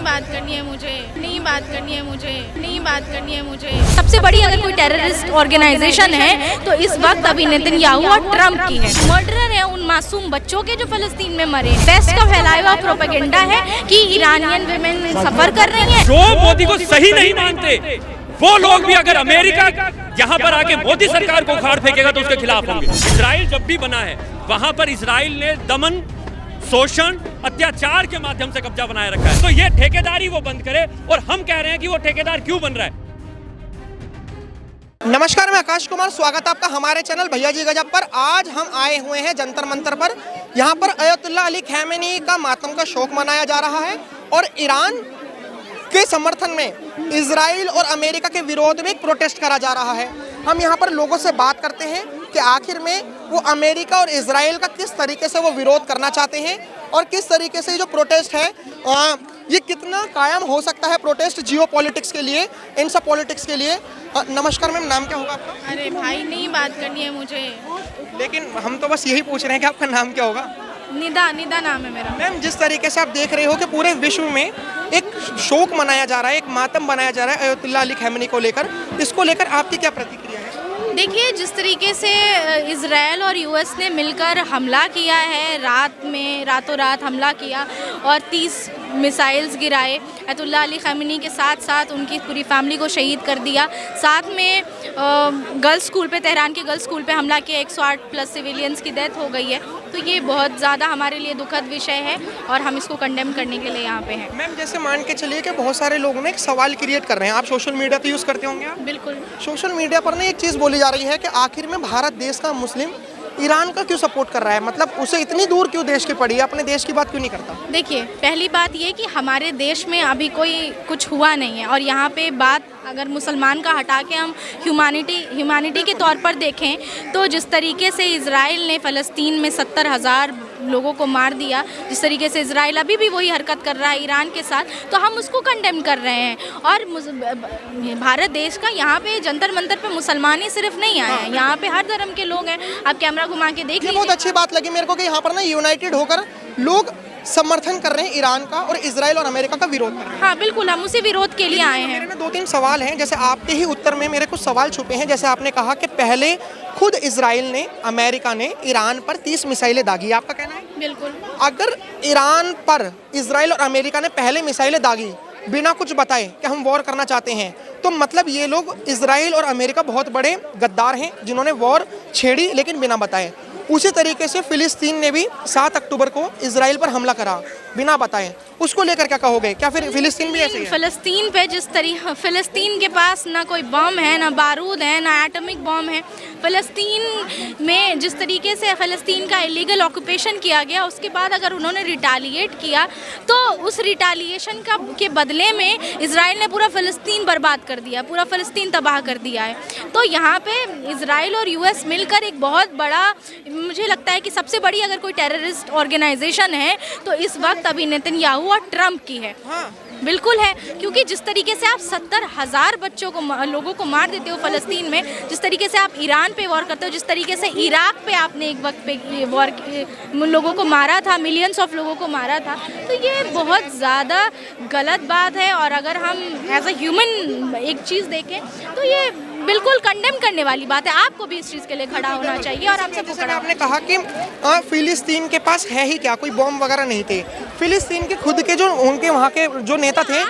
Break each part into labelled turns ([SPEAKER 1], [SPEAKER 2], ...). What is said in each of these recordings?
[SPEAKER 1] बात करनी है मुझे, नहीं बात करनी है मुझे, नहीं बात करनी है मुझे।
[SPEAKER 2] सबसे बड़ी अगर कोई टेररिस्ट ऑर्गेनाइजेशन है तो इस वक्त अभी नेतन्याहू और ट्रम्प की है। मर्डरर है उन मासूम बच्चों के जो फलस्तीन में मरे। वेस्ट का फैलाया हुआ प्रोपेगेंडा है कि ईरानियन विमेन सफर कर रही हैं।
[SPEAKER 3] जो मोदी को सही नहीं मानते वो लोग भी अगर अमेरिका यहाँ पर आके मोदी सरकार को उखाड़ फेंकेगा तो उसके खिलाफ होंगे। इजराइल जब भी बना है वहाँ पर इजराइल ने दमन, शोषण, अत्याचार के माध्यम से कब्जा बनाए रखा है। तो ये ठेकेदारी वो बंद करे और हम कह रहे हैं कि वो ठेकेदार क्यों बन रहा है।
[SPEAKER 4] नमस्कार, मैं आकाश कुमार, स्वागत है आपका हमारे चैनल भैया जी गजब पर। आज हम आए हुए हैं जंतर मंतर पर। यहाँ पर अयतुल्ला अली खैमेनी का मातम का शोक मनाया जा रहा है और ईरान के समर्थन में इजराइल और अमेरिका के विरोध में प्रोटेस्ट करा जा रहा है। हम यहाँ पर लोगों से बात करते हैं कि आखिर में वो अमेरिका और इजराइल का किस तरीके से वो विरोध करना चाहते हैं और किस तरीके से जो प्रोटेस्ट है ये कितना कायम हो सकता है प्रोटेस्ट जियो पॉलिटिक्स के लिए, इन सब पॉलिटिक्स के लिए। नमस्कार मैम, नाम क्या होगा आपका?
[SPEAKER 1] अरे भाई, नहीं बात करनी है मुझे।
[SPEAKER 4] लेकिन हम तो बस यही पूछ रहे हैं कि आपका नाम क्या होगा?
[SPEAKER 1] निदा नाम है मेरा।
[SPEAKER 4] मैम, जिस तरीके से आप देख रहे हो कि पूरे विश्व में एक शोक मनाया जा रहा है, एक मातम बनाया जा रहा है अयतुल्ला अली खैमेनी को लेकर, इसको लेकर आपकी क्या प्रतिक्रिया है?
[SPEAKER 1] देखिए, जिस तरीके से इजराइल और यूएस ने मिलकर हमला किया है, रातों रात हमला किया और 30 मिसाइल्स गिराए, अयतुल्ला अली खैमेनी के साथ साथ उनकी पूरी फैमिली को शहीद कर दिया। साथ में गर्ल्स स्कूल पे, तेहरान के गर्ल्स स्कूल पे हमला किया, 108 प्लस सिविलियंस की डेथ हो गई है। तो ये बहुत ज़्यादा हमारे लिए दुखद विषय है और हम इसको कंडेम करने के लिए यहाँ पे हैं।
[SPEAKER 4] मैम, जैसे मान के चलिए कि बहुत सारे लोग ना एक सवाल क्रिएट कर रहे हैं। आप सोशल मीडिया तो यूज़ करते होंगे आप?
[SPEAKER 1] बिल्कुल।
[SPEAKER 4] सोशल मीडिया पर ना एक चीज़ बोली जा रही है कि आखिर में भारत देश का मुस्लिम ईरान का क्यों सपोर्ट कर रहा है, मतलब उसे इतनी दूर क्यों देश की पड़ी है, अपने देश की बात क्यों नहीं करता?
[SPEAKER 1] देखिए, पहली बात ये कि हमारे देश में अभी कोई कुछ हुआ नहीं है और यहाँ पे बात अगर मुसलमान का हटा के हम ह्यूमैनिटी के तौर पर देखें तो जिस तरीके से इजराइल ने फ़लस्तीन में 70,000 लोगों को मार दिया, जिस तरीके से इजराइल अभी भी वही हरकत कर रहा है ईरान के साथ, तो हम उसको कंडेम कर रहे हैं। और भारत देश का यहाँ पे जंतर मंतर पे मुसलमान ही सिर्फ नहीं आए हैं, यहाँ पे हर धर्म के लोग हैं। आप कैमरा घुमा के देख लीजिए।
[SPEAKER 4] बहुत अच्छी बात लगी मेरे को कि यहाँ पर ना यूनाइटेड होकर लोग समर्थन कर रहे हैं ईरान का और इजराइल और अमेरिका का विरोध कर रहे हैं।
[SPEAKER 1] हाँ बिल्कुल, हम उसी विरोध के लिए आए हैं।
[SPEAKER 4] मेरे में 2-3 सवाल हैं, जैसे आपके ही उत्तर में मेरे कुछ सवाल छुपे हैं। जैसे आपने कहा कि पहले खुद इजराइल ने, अमेरिका ने ईरान पर 30 मिसाइलें दागी, आपका कहना है?
[SPEAKER 1] बिल्कुल।
[SPEAKER 4] अगर ईरान पर इजराइल और अमेरिका ने पहले मिसाइलें दागी बिना कुछ बताए कि हम वॉर करना चाहते हैं, तो मतलब ये लोग इजराइल और अमेरिका बहुत बड़े गद्दार हैं जिन्होंने वॉर छेड़ी लेकिन बिना बताए। उसी तरीके से फिलिस्तीन ने भी 7 अक्टूबर को इजराइल पर हमला करा बिना बताए, उसको लेकर क्या कहोगे? क्या फिर फिलिस्तीन भी ऐसे ही है?
[SPEAKER 1] फिलिस्तीन पे जिस तरीके, फिलिस्तीन के पास ना कोई बम है, ना बारूद है, ना एटॉमिक बम है। फिलिस्तीन में जिस तरीके से फिलिस्तीन का इलीगल ऑक्यूपेशन किया गया, उसके बाद अगर उन्होंने रिटालिएट किया तो उस रिटालिएशन के बदले में इजराइल ने पूरा फिलिस्तीन बर्बाद कर दिया, पूरा फिलिस्तीन तबाह कर दिया है। तो यहाँ पे इजराइल और यूएस मिलकर एक बहुत बड़ा, मुझे लगता है कि सबसे बड़ी अगर कोई टेररिस्ट ऑर्गेनाइजेशन है तो इस वक्त अभी नेतन्याहू और ट्रम्प की है।
[SPEAKER 4] हाँ।
[SPEAKER 1] बिल्कुल है, क्योंकि जिस तरीके से आप 70,000 बच्चों को, लोगों को मार देते हो फ़लस्तीन में, जिस तरीके से आप ईरान पे वॉर करते हो, जिस तरीके से इराक पे आपने एक वक्त पे वॉर लोगों को मारा था, मिलियंस ऑफ लोगों को मारा था, तो ये बहुत ज़्यादा गलत बात है। और अगर हम एज अ ह्यूमन एक चीज़ देखें तो ये बिल्कुल कंडेम करने वाली बात है। आपको भी इस चीज़ के लिए खड़ा होना चाहिए और आपसे खड़ा।
[SPEAKER 4] आपने कहा कि फिलिस्तीन के पास है ही क्या, कोई बम वगैरह नहीं थे। फिलिस्तीन के खुद के जो उनके वहाँ के जो नेता थे,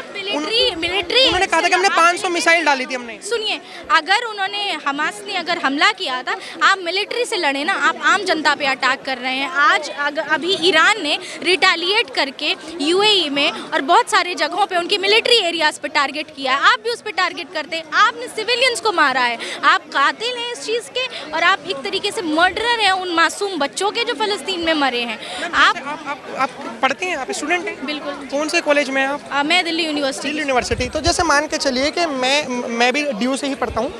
[SPEAKER 1] मिलिट्री
[SPEAKER 4] उन्होंने कहा था कि हमने 500 मिसाइल डाली थी हमने।
[SPEAKER 1] सुनिए, अगर उन्होंने, हमास ने अगर हमला किया था, आप मिलिट्री से लड़े ना, आप आम जनता पे अटैक कर रहे हैं। आज अभी ईरान ने रिटालिएट करके यूएई में और बहुत सारे जगहों पे उनकी मिलिट्री एरियाज पे टारगेट किया है। आप भी उस पर टारगेट करते, आपने सिविलियंस को मारा है, आप कातिल हैं इस चीज़ के और आप एक तरीके से मर्डरर हैं उन मासूम बच्चों के जो फ़लस्तीन में मरे हैं।
[SPEAKER 4] आप पढ़ते हैं, आप स्टूडेंट हैं?
[SPEAKER 1] बिल्कुल।
[SPEAKER 4] कौन से कॉलेज में आप?
[SPEAKER 1] मैं दिल्ली यूनिवर्सिटी।
[SPEAKER 4] तो जैसे मान के चलिए कि मैं भी ड्यू से ही पढ़ता हूँ,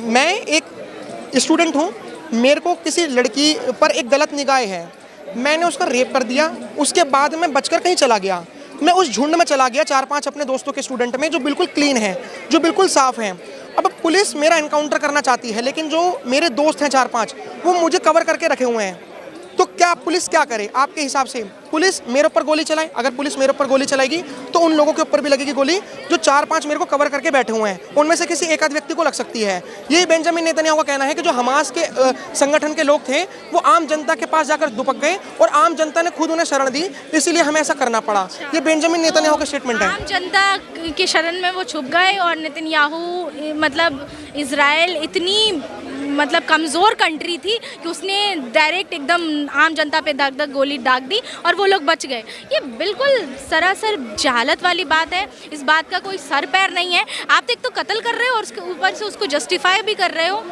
[SPEAKER 4] मैं एक स्टूडेंट हूँ, मेरे को किसी लड़की पर एक गलत निगाह है, मैंने उसका रेप कर दिया, उसके बाद मैं बचकर कहीं चला गया, मैं उस झुंड में चला गया 4-5 अपने दोस्तों के स्टूडेंट में जो बिल्कुल क्लीन है, जो बिल्कुल साफ़ हैं। अब पुलिस मेरा एनकाउंटर करना चाहती है, लेकिन जो मेरे दोस्त हैं 4-5 वो मुझे कवर करके रखे हुए हैं। तो क्या पुलिस क्या करे आपके हिसाब से? पुलिस मेरे ऊपर गोली चलाए? अगर पुलिस मेरे ऊपर गोली चलाएगी तो उन लोगों के ऊपर भी लगेगी गोली जो 4-5 मेरे को कवर करके बैठे हुए हैं, उनमें से किसी एक आध व्यक्ति को लग सकती है। यही बेंजामिन नेतन्याहू का कहना है कि जो हमास के संगठन के लोग थे वो आम जनता के पास जाकर दुबक गए और आम जनता ने खुद उन्हें शरण दी, इसीलिए हमें ऐसा करना पड़ा। ये बेंजामिन नेतन्याहू का स्टेटमेंट है।
[SPEAKER 2] आम जनता के शरण में वो छुप गए और नेतन्याहू मतलब इजराइल इतनी मतलब कमज़ोर कंट्री थी कि उसने डायरेक्ट एकदम आम जनता पे धक धक गोली दाग दी और वो लोग बच गए। ये बिल्कुल सरासर जहालत वाली बात है, इस बात का कोई सर पैर नहीं है। आप एक तो कत्ल कर रहे हो और उसके ऊपर से उसको जस्टिफाई भी कर रहे हो।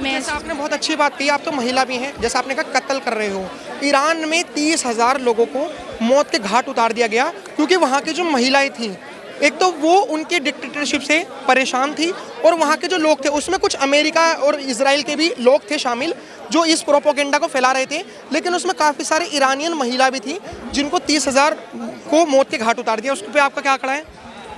[SPEAKER 4] जैसा आपने बहुत अच्छी बात कही, आप तो महिला भी हैं, जैसा आपने कहा कत्ल कर रहे हो। ईरान में 30,000 लोगों को मौत के घाट उतार दिया गया क्योंकि वहाँ की जो महिलाएं थीं, एक तो वो उनके डिक्टेटरशिप से परेशान थी और वहाँ के जो लोग थे उसमें कुछ अमेरिका और इजराइल के भी लोग थे शामिल जो इस प्रोपोगेंडा को फैला रहे थे, लेकिन उसमें काफ़ी सारे ईरानियन महिला भी थी जिनको 30,000 को मौत के घाट उतार दिया। उस पर आपका क्या आंकड़ा है?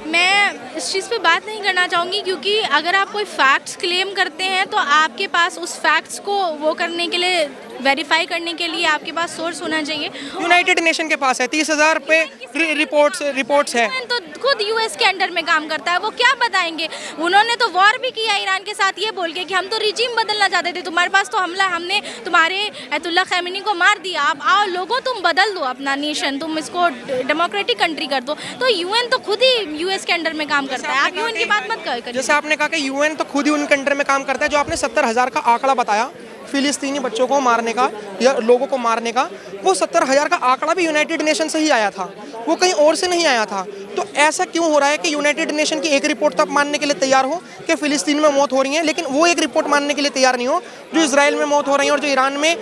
[SPEAKER 2] मैं इस चीज़ पे बात नहीं करना चाहूँगी क्योंकि अगर आप कोई फैक्ट्स क्लेम करते हैं तो आपके पास उस फैक्ट्स को वो करने के लिए वेरीफाई करने के लिए आपके पास सोर्स होना चाहिए।
[SPEAKER 4] यूनाइटेड नेशन के पास है 30,000 पे रिपोर्ट्स है।
[SPEAKER 2] तो खुद यूएस के अंडर में काम करता है, वो क्या बताएंगे? उन्होंने तो वॉर भी किया ईरान के साथ ये बोल के कि हम तो रिजीम बदलना चाहते थे, तुम्हारे पास तो हमने तुम्हारे अयतुल्ला खैमेनी को मार दिया, आप आओ लोगों तुम बदल दो अपना नेशन, तुम इसको डेमोक्रेटिक कंट्री कर दो। तो यूएन तो खुद ही यूएस के अंडर में काम करता है, आप यूएन की बात मत करिए।
[SPEAKER 4] जैसे आपने कहा कि यूएन तो खुद ही उनके अंडर में काम करता है। जो आपने 70,000 का आंकड़ा बताया फिलिस्तीनी बच्चों को मारने का या लोगों को मारने का, वो 70,000 का आंकड़ा भी यूनाइटेड नेशन से ही आया था, वो कहीं और से नहीं आया था। तो ऐसा क्यों हो रहा है कि यूनाइटेड नेशन की एक रिपोर्ट तो आप मानने के लिए तैयार हो कि फिलिस्तीन में मौत हो रही है, लेकिन वो एक रिपोर्ट मानने के लिए तैयार नहीं हो जो इजराइल में मौत हो रही है और जो ईरान में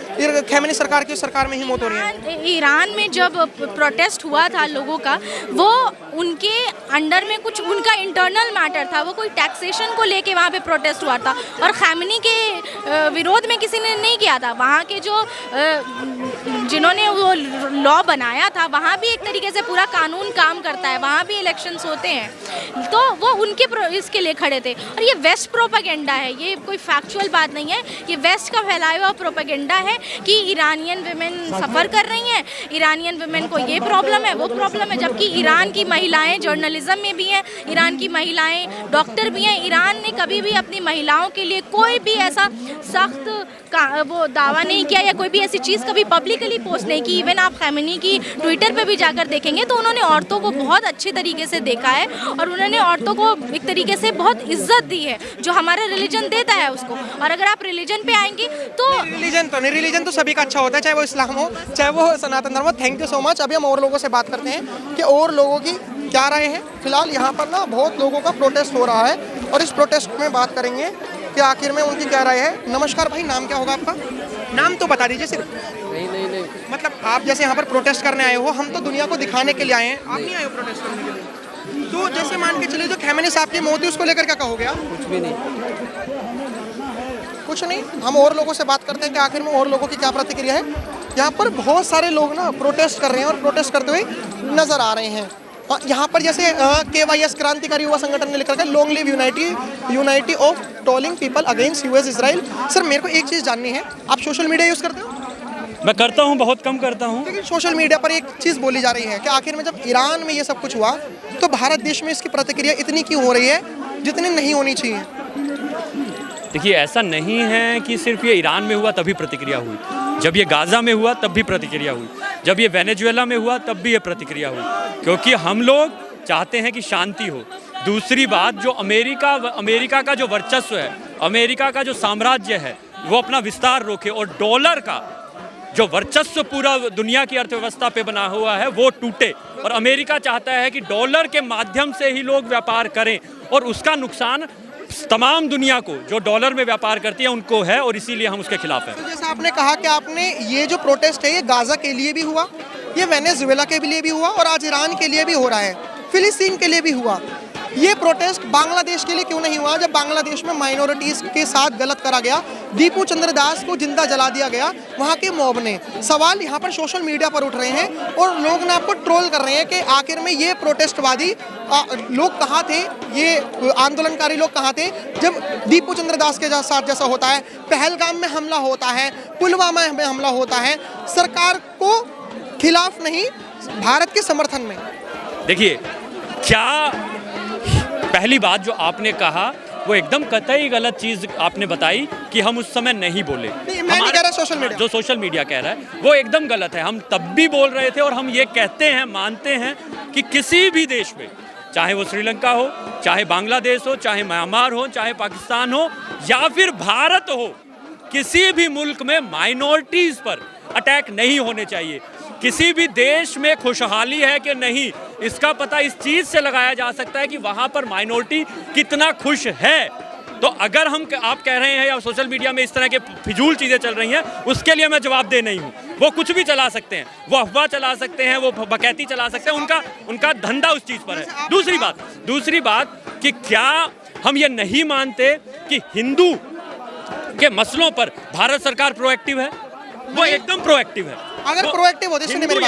[SPEAKER 4] खैमेनी सरकार की सरकार में ही मौत हो रही है?
[SPEAKER 2] ईरान में जब प्रोटेस्ट हुआ था लोगों का, वो उनके अंडर में कुछ उनका इंटरनल मैटर था, वो कोई टैक्सेशन को लेके वहाँ पे प्रोटेस्ट हुआ था और खैमेनी के विरोध में किसी ने नहीं किया था। वहाँ के जो जिन्होंने वो लॉ बनाया था वहाँ भी एक तरीके से पूरा कानून काम करता है, वहाँ भी इलेक्शंस होते हैं, तो वो उनके इसके लिए खड़े थे। और ये वेस्ट प्रोपेगेंडा है, ये कोई फैक्चुअल बात नहीं है, ये वेस्ट का फैलाया हुआ प्रोपेगेंडा है कि ईरानियन विमेन सफ़र कर रही हैं, ईरानियन विमेन को ये प्रॉब्लम है वो प्रॉब्लम है, जबकि ईरान की महिलाएं जर्नलिज्म में भी हैं, ईरान की महिलाएं डॉक्टर भी हैं। ईरान ने कभी भी अपनी महिलाओं के लिए कोई भी ऐसा सख्त वो दावा नहीं किया या कोई भी ऐसी चीज़ कभी पब्लिकली पोस्ट नहीं की। इवन आप खैमेनी की ट्विटर पे भी जाकर देखेंगे तो उन्होंने औरतों को बहुत अच्छे तरीके से देखा है और उन्होंने औरतों को एक तरीके से बहुत इज्जत दी है जो हमारा रिलीजन देता है उसको। और अगर आप रिलीजन पे आएंगे तो
[SPEAKER 4] रिलीजन तो सभी का अच्छा होता है, चाहे वो इस्लाम हो चाहे वो सनातन धर्म हो। Thank you so much. अभी हम और लोगों से बात करते हैं कि और लोगों की क्या राय है। फिलहाल यहाँ पर ना बहुत लोगों का प्रोटेस्ट हो रहा है और इस प्रोटेस्ट में बात करेंगे कि आखिर में उनकी क्या राय है। नमस्कार भाई, नाम क्या होगा आपका? नाम तो बता दीजिए सिर्फ। नहीं मतलब आप जैसे यहाँ पर प्रोटेस्ट करने आए हो, हम तो दुनिया को दिखाने के लिए आए हैं, आप नहीं आए हो प्रोटेस्ट करने के लिए। तो जैसे मान के चलिए जो खैमेनी साहब की मौत है उसको लेकर क्या कहोगे आप?
[SPEAKER 5] कुछ भी नहीं।
[SPEAKER 4] कुछ नहीं। हम और लोगों से बात करते हैं कि आखिर में और लोगों की क्या प्रतिक्रिया है। यहाँ पर बहुत सारे लोग ना प्रोटेस्ट कर रहे हैं और प्रोटेस्ट करते हुए नजर आ रहे हैं। यहाँ पर जैसे KYS क्रांतिकारी युवा संगठन ने लिखा है long live unity of toiling people against US Israel. Sir मेरे को एक चीज़ जाननी है, आप सोशल मीडिया यूज़ करते हो?
[SPEAKER 3] मैं करता हूँ, बहुत कम करता हूँ।
[SPEAKER 4] लेकिन सोशल मीडिया पर एक चीज़ बोली जा रही है कि आखिर में जब ईरान में ये सब कुछ हुआ तो भारत देश में इसकी प्रतिक्रिया इतनी क्यों हो रही है जितनी नहीं होनी चाहिए?
[SPEAKER 3] देखिए, ऐसा नहीं है कि सिर्फ ये ईरान में हुआ तभी प्रतिक्रिया हुई, जब ये गाज़ा में हुआ तब भी प्रतिक्रिया हुई, जब ये वेनेजुएला में हुआ तब भी ये प्रतिक्रिया हुई, क्योंकि हम लोग चाहते हैं कि शांति हो। दूसरी बात, जो अमेरिका का जो वर्चस्व है, अमेरिका का जो साम्राज्य है, वो अपना विस्तार रोके और डॉलर का जो वर्चस्व पूरा दुनिया की अर्थव्यवस्था पे बना हुआ है वो टूटे। और अमेरिका चाहता है कि डॉलर के माध्यम से ही लोग व्यापार करें और उसका नुकसान तमाम दुनिया को जो डॉलर में व्यापार करती है उनको है, और इसीलिए हम उसके खिलाफ हैं।
[SPEAKER 4] तो जैसा आपने कहा कि आपने ये जो प्रोटेस्ट है ये गाज़ा के लिए भी हुआ, ये वेनेजुएला के लिए भी हुआ और आज ईरान के लिए भी हो रहा है, फिलिस्तीन के लिए भी हुआ। ये प्रोटेस्ट बांग्लादेश के लिए क्यों नहीं हुआ जब बांग्लादेश में माइनॉरिटीज़ के साथ गलत करा गया, दीपू चंद्र दास को जिंदा जला दिया गया वहाँ के मॉब ने। सवाल यहाँ पर सोशल मीडिया पर उठ रहे हैं और लोग ना आपको ट्रोल कर रहे हैं कि आखिर में ये प्रोटेस्टवादी लोग कहाँ थे, ये आंदोलनकारी लोग कहाँ थे जब दीपू चंद्र दास के साथ जैसा होता है, पहलगाम में हमला होता है, पुलवामा में हमला होता है, सरकार को खिलाफ नहीं भारत के समर्थन में।
[SPEAKER 3] देखिए, क्या पहली बात जो आपने कहा वो एकदम कतई गलत चीज आपने बताई कि हम उस समय नहीं बोले।
[SPEAKER 4] मैं नहीं कह रहा, सोशल मीडिया
[SPEAKER 3] जो सोशल मीडिया कह रहा है वो एकदम गलत है। हम तब भी बोल रहे थे और हम ये कहते हैं, मानते हैं कि किसी भी देश में, चाहे वो श्रीलंका हो, चाहे बांग्लादेश हो, चाहे म्यांमार हो, चाहे पाकिस्तान हो या फिर भारत हो, किसी भी मुल्क में माइनॉरिटीज पर अटैक नहीं होने चाहिए। किसी भी देश में खुशहाली है कि नहीं, इसका पता इस चीज़ से लगाया जा सकता है कि वहाँ पर माइनॉरिटी कितना खुश है। तो अगर आप कह रहे हैं या सोशल मीडिया में इस तरह के फिजूल चीज़ें चल रही हैं, उसके लिए मैं जवाब दे नहीं हूँ। वो कुछ भी चला सकते हैं, वो अफवाह चला सकते हैं, वो बकैती चला सकते हैं, उनका धंधा उस चीज़ पर है। दूसरी बात कि क्या हम ये नहीं मानते कि हिंदू के मसलों पर भारत सरकार प्रोएक्टिव है? वो एकदम प्रोएक्टिव है।
[SPEAKER 4] अगर प्रोएक्टिव होती, सुनिए मेरी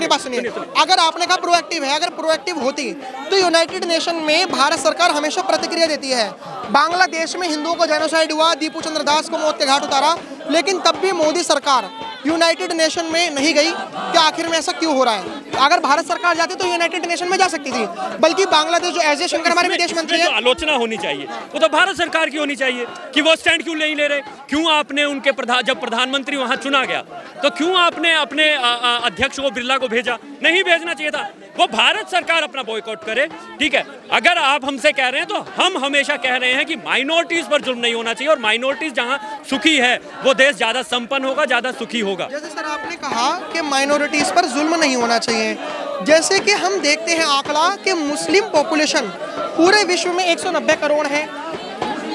[SPEAKER 4] बात सुनिए, अगर आपने कहा प्रोएक्टिव है, अगर प्रोएक्टिव होती तो यूनाइटेड नेशन में भारत सरकार हमेशा प्रतिक्रिया देती है। बांग्लादेश में हिंदुओं को जेनोसाइड हुआ, दीपू चंद्र दास को मौत के घाट उतारा, लेकिन तब भी मोदी सरकार यूनाइटेड नेशन में नहीं गई। कि आखिर में ऐसा क्यों हो रहा है? अगर भारत सरकार जाती तो यूनाइटेड नेशन में जा सकती थी, बल्कि बांग्लादेश जो एस जयशंकर हमारे विदेश मंत्री हैं,
[SPEAKER 3] आलोचना होनी चाहिए वो तो भारत सरकार की होनी चाहिए कि वो स्टैंड क्यों नहीं ले रहे। क्यों आपने उनके जब प्रधानमंत्री वहां चुना गया तो क्यों आपने अपने अध्यक्ष को, बिरला को भेजा? नहीं भेजना चाहिए था। वो भारत सरकार अपना बॉयकॉट करे, ठीक है। अगर आप हमसे कह रहे हैं तो हम हमेशा कह रहे हैं कि माइनॉरिटीज पर जुल्म नहीं होना चाहिए और माइनॉरिटीज जहां सुखी है वो देश ज्यादा संपन्न होगा, ज्यादा सुखी होगा।
[SPEAKER 4] जैसे सर आपने कहा कि माइनॉरिटीज पर जुल्म नहीं होना चाहिए, जैसे कि हम देखते हैं आंकड़ा कि मुस्लिम पॉपुलेशन पूरे विश्व में 190 करोड़ है,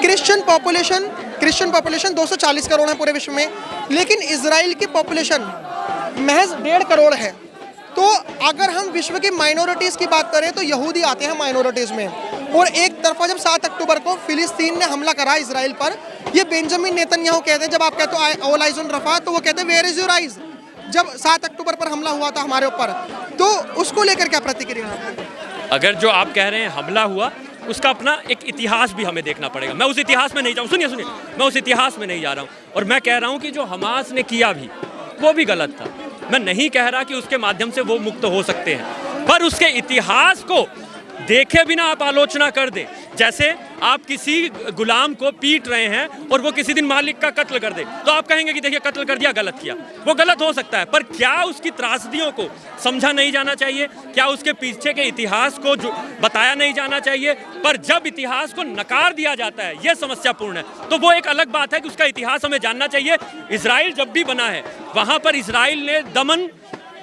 [SPEAKER 4] क्रिश्चियन पॉपुलेशन 240 करोड़ है पूरे विश्व में, लेकिन इजराइल की पॉपुलेशन महज 1.5 करोड़ है। तो अगर हम विश्व की माइनॉरिटीज़ की बात करें तो यहूदी आते हैं माइनॉरिटीज़ में, और एक तरफा जब 7 अक्टूबर को फिलिस्तीन ने हमला करा इजराइल पर, ये बेंजामिन नेतन्याहू कहते हैं, जब आप कहते हो ऑल आइज ऑन रफा तो वो कहते हैं वेयर इज योर आइज। जब 7 अक्टूबर पर हमला हुआ था हमारे ऊपर, तो उसको लेकर क्या प्रतिक्रिया है?
[SPEAKER 3] अगर जो आप कह रहे हैं हमला हुआ, उसका अपना एक इतिहास भी हमें देखना पड़ेगा। मैं उस इतिहास में नहीं जाऊँ, सुनिए मैं उस इतिहास में नहीं जा रहा हूँ, और मैं कह रहा हूँ कि जो हमास ने किया भी वो भी गलत था। मैं नहीं कह रहा कि उसके माध्यम से वो मुक्त हो सकते हैं, पर उसके इतिहास को देखे बिना आप आलोचना कर दें। जैसे आप किसी गुलाम को पीट रहे हैं और वो किसी दिन मालिक का कत्ल कर दे, तो आप कहेंगे कि देखिए कत्ल कर दिया, गलत किया। वो गलत हो सकता है, पर क्या उसकी त्रासदियों को समझा नहीं जाना चाहिए? क्या उसके पीछे के इतिहास को जो बताया नहीं जाना चाहिए? पर जब इतिहास को नकार दिया जाता है, ये समस्यापूर्ण है। तो वो एक अलग बात है कि उसका इतिहास हमें जानना चाहिए। इजराइल जब भी बना है, वहाँ पर इजराइल ने दमन,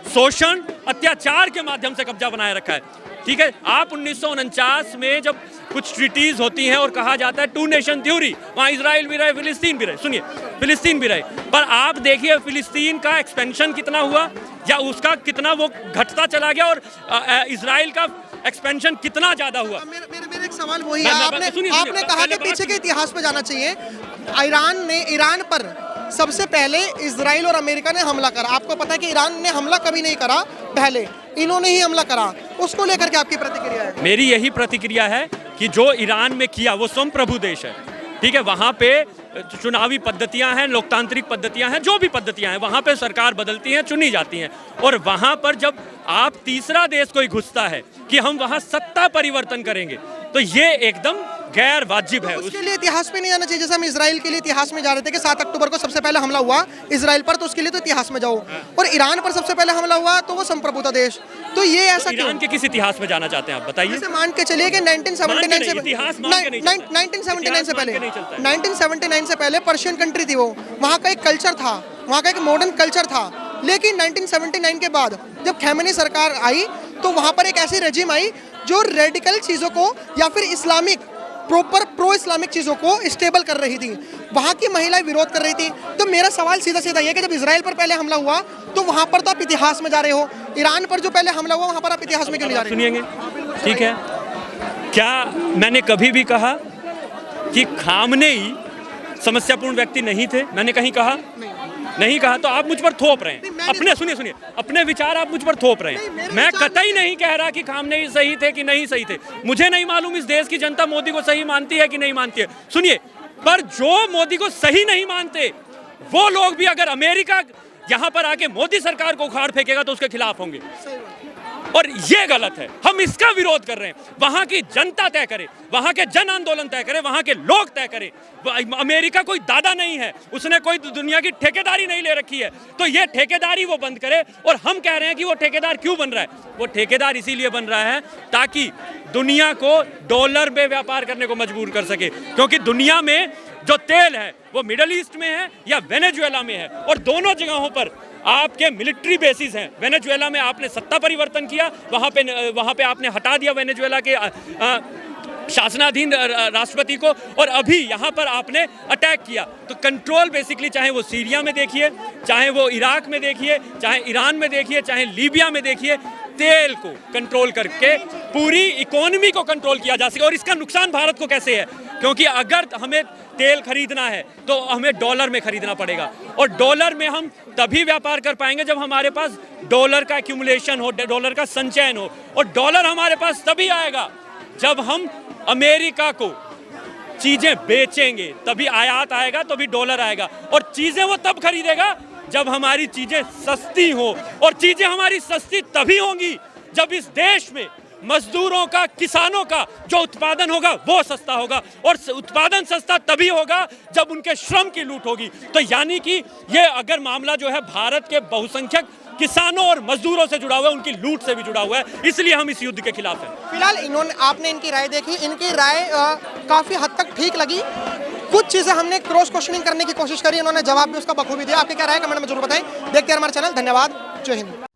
[SPEAKER 3] शोषण, अत्याचार के माध्यम से कब्जा बनाए रखा है, ठीक है। आप 1949 में जब कुछ ट्रीटीज होती हैं और कहा जाता है 2 नेशन थ्योरी, वहाँ इजराइल भी रहे, फिलिस्तीन भी रहे, सुनिए फिलिस्तीन भी रहे, पर आप देखिए फिलिस्तीन का एक्सपेंशन कितना हुआ या उसका कितना वो घटता चला गया, और इजराइल का एक्सपेंशन कितना ज़्यादा हुआ।
[SPEAKER 4] मेरा एक सवाल वही है, आपने कहा कि पीछे के इतिहास पे जाना चाहिए। ईरान पर सबसे पहले इजराइल और अमेरिका ने हमला करा। आपको पता है कि ईरान ने हमला कभी नहीं करा, पहले इन्होंने ही हमला करा। उसको लेकर के आपकी प्रतिक्रिया है?
[SPEAKER 3] मेरी यही प्रतिक्रिया है कि जो ईरान में किया वो संप्रभु देश है, ठीक है। वहाँ पे चुनावी पद्धतियाँ हैं, लोकतांत्रिक पद्धतियाँ हैं, जो भी पद्धतियाँ हैं, वहाँ पे सरकार बदलती हैं, चुनी जाती हैं, और वहाँ पर जब आप तीसरा देश कोई घुसता है कि हम वहाँ सत्ता परिवर्तन करेंगे, तो ये एकदम गैर वाजिब है।
[SPEAKER 4] उसके लिए इतिहास पे नहीं जाना चाहिए। जैसे हम इजराइल के लिए इतिहास में जा रहे थे कि 7 अक्टूबर को सबसे पहले हमला हुआ इजराइल पर, तो उसके लिए तो इतिहास में जाओ। और ईरान पर सबसे पहले हमला हुआ तो वो संप्रभुता देश, तो ये ऐसा
[SPEAKER 3] ईरान के किस इतिहास में जाना चाहते हैं आप बताइए?
[SPEAKER 4] जैसे मान के चलिए कि 1979 से पहले पर्शियन कंट्री थी, वो वहाँ का एक कल्चर था, वहाँ का एक मॉडर्न कल्चर था। लेकिन 1979 के बाद जब खैमेनी सरकार आई तो वहाँ पर एक ऐसी रेजिम आई जो रेडिकल चीज़ों को या फिर इस्लामिक प्रो इस्लामिक चीज़ों को स्टेबल कर रही थी। वहाँ की महिलाएं विरोध कर रही थी। तो मेरा सवाल सीधा सीधा ये कि जब इजराइल पर पहले हमला हुआ तो वहाँ पर तो आप इतिहास में जा रहे हो, ईरान पर जो पहले हमला हुआ वहाँ पर आप इतिहास में क्यों नहीं जा रहे?
[SPEAKER 3] ठीक है। क्या मैंने कभी भी कहा कि खामनेई समस्यापूर्ण व्यक्ति नहीं थे? मैंने कहीं कहा? नहीं कहा। तो आप मुझ पर थोप रहे हैं अपने, सुनिए, अपने विचार आप मुझ पर थोप रहे हैं। मैं कतई नहीं कह रहा कि खामनेई सही थे कि नहीं सही थे। मुझे नहीं मालूम इस देश की जनता मोदी को सही मानती है कि नहीं मानती है। सुनिए, पर जो मोदी को सही नहीं मानते वो लोग भी अगर अमेरिका यहाँ पर आके मोदी सरकार को उखाड़ फेंकेगा तो उसके खिलाफ होंगे, और ये गलत है। हम इसका विरोध कर रहे हैं। वहां की जनता तय करे, वहां के जन आंदोलन तय करे, वहां के लोग तय करें। अमेरिका कोई दादा नहीं है, उसने कोई दुनिया की ठेकेदारी नहीं ले रखी है। तो ये ठेकेदारी वो बंद करे। और हम कह रहे हैं कि वो ठेकेदार क्यों बन रहा है? वो ठेकेदार इसीलिए बन रहा है ताकि दुनिया को डॉलर में व्यापार करने को मजबूर कर सके, क्योंकि दुनिया में जो तेल है वो मिडल ईस्ट में है या वेनेजुएला में है, और दोनों जगहों पर आपके मिलिट्री बेसिस हैं। वेनेजुएला में आपने सत्ता परिवर्तन किया, वहाँ पे आपने हटा दिया वेनेजुएला के शासनाधीन राष्ट्रपति को, और अभी यहाँ पर आपने अटैक किया। तो कंट्रोल बेसिकली, चाहे वो सीरिया में देखिए, चाहे वो इराक में देखिए, चाहे ईरान में देखिए, चाहे लीबिया में देखिए, तेल को कंट्रोल करके पूरी इकोनॉमी को कंट्रोल किया जा सके। और इसका नुकसान भारत को कैसे है? क्योंकि अगर हमें तेल खरीदना है तो हमें डॉलर में खरीदना पड़ेगा, और डॉलर में हम तभी व्यापार कर पाएंगे जब हमारे पास डॉलर का एक्यूमुलेशन हो, डॉलर का संचयन हो। और डॉलर हमारे पास तभी आएगा जब हम अमेरिका को चीजें बेचेंगे, तभी आयात आएगा, तभी डॉलर आएगा। और चीजें वो तब खरीदेगा जब हमारी चीजें सस्ती हो, और चीजें हमारी सस्ती तभी होंगी जब इस देश में मजदूरों का, किसानों का जो उत्पादन होगा वो सस्ता होगा। और उत्पादन सस्ता तभी होगा जब उनके श्रम की लूट होगी। तो यानी कि ये अगर मामला जो है भारत के बहुसंख्यक किसानों और मजदूरों से जुड़ा हुआ है, उनकी लूट से भी जुड़ा हुआ है, इसलिए हम इस युद्ध के खिलाफ हैं।
[SPEAKER 4] फिलहाल आपने इनकी राय देखी, इनकी राय काफी हद तक ठीक लगी। कुछ चीजें हमने क्रॉस क्वेश्चनिंग करने की कोशिश करी, उन्होंने जवाब भी उसका बखूबी दिया। आपकी क्या राय कमेंट में जरूर बताएं। देखते हैं हमारा चैनल। धन्यवाद। जय हिंद।